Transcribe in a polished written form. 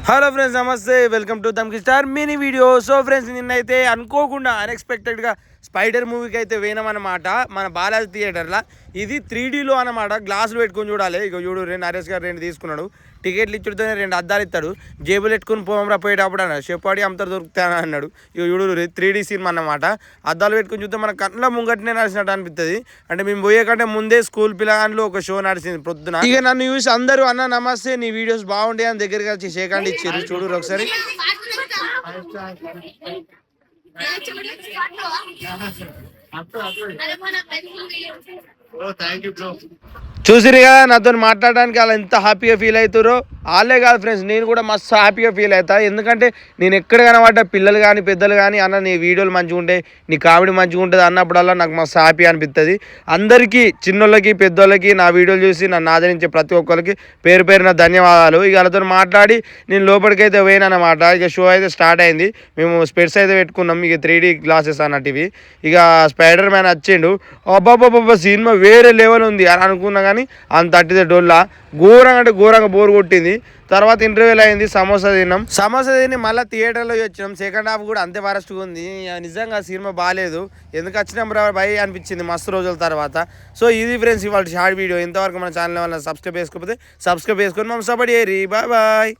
Hello friends, నమస్తే. Welcome to Dhamki star mini video. So friends, నిన్నైతే అనుకోకుండా అన్ఎక్స్పెక్టెడ్గా స్పైడర్ మూవీకి అయితే పోయినామన్నమాట మన బాలాజీ థియేటర్లో. ఇది 3Dలో అనమాట. గ్లాసులు పెట్టుకొని చూడాలి. ఇక చూడు, నరేష్ గారు 2 తీసుకున్నాడు. టికెట్లు ఇచ్చుడితోనే 2 అద్దాలు ఇస్తాడు. జేబులు పెట్టుకుని పోమరా పోయేటప్పుడు అన్నాడు. చెప్పాడి అంతా దొరుకుతాను అన్నాడు. ఇక చూడు, 3D సినిమా అన్నమాట. అద్దాలు పెట్టుకుని చూస్తే మన కళ్ళ ముంగట్నే నడిచినట్టు అనిపిస్తుంది. అంటే మేము పోయే కంటే ముందే స్కూల్ పిల్లగాండ్లో ఒక షో నడిచింది పొద్దున. ఇక నన్ను చూసి అందరూ అన్న నమస్తే, నీ వీడియోస్ బాగుంటాయి అని దగ్గరికి వచ్చి షేకాండ్ ఇచ్చారు. చూడు ఒకసారి. చూసిరు కదా నాతో మాట్లాడడానికి అలా ఎంత హ్యాపీగా ఫీల్ అవుతారో. వాళ్ళే కాదు ఫ్రెండ్స్, నేను కూడా మస్తు హ్యాపీగా ఫీల్ అవుతా. ఎందుకంటే నేను ఎక్కడ కనబడ్డా పిల్లలు కానీ పెద్దలు కానీ అన్న నీ వీడియోలు మంచిగా ఉంటాయి, నీ కామెడీ మంచిగా ఉంటుంది అన్నప్పుడల్లా నాకు మస్తు హ్యాపీ అనిపిస్తుంది. అందరికీ, చిన్నోళ్ళకి పెద్దోళ్ళకి, నా వీడియోలు చూసి నన్ను ఆదరించే ప్రతి ఒక్కరికి పేరు పేరున ధన్యవాదాలు. ఇక వాళ్ళతో మాట్లాడి నేను లోపలికైతే పోయినమాట. ఇక షో అయితే స్టార్ట్ అయింది. మేము స్పెట్స్ అయితే పెట్టుకున్నాం. ఇక 3D గ్లాసెస్ అన్నట్టు ఇవి. ఇక స్పైడర్ మ్యాన్ వచ్చిండు. అబ్బాబ్బాబ్బా సినిమా వేరే లెవెల్ ఉంది అని అనుకున్నా కానీ అంత తట్టిదే డోల్లా. ఘోరంగా అంటే ఘోరంగా బోర్ కొట్టింది. తర్వాత ఇంటర్వ్యూలు అయింది, సమోసా తిన్నాం. సమోసా తిని మళ్ళీ థియేటర్లో వచ్చినాం. సెకండ్ హాఫ్ కూడా అంతే వరస్ట్గా ఉంది. నిజంగా సినిమా బాగాలేదు. ఎందుకు వచ్చినాం బై అనిపించింది మస్తు రోజుల తర్వాత. సో ఇది ఫ్రెండ్స్ ఇవాళ షార్ట్ వీడియో. ఇంతవరకు మన ఛానల్ వల్ల సబ్స్క్రైబ్ చేసుకోకపోతే సబ్స్క్రైబ్ చేసుకొని మనం సపోర్ట్ చేయరి. Bye bye.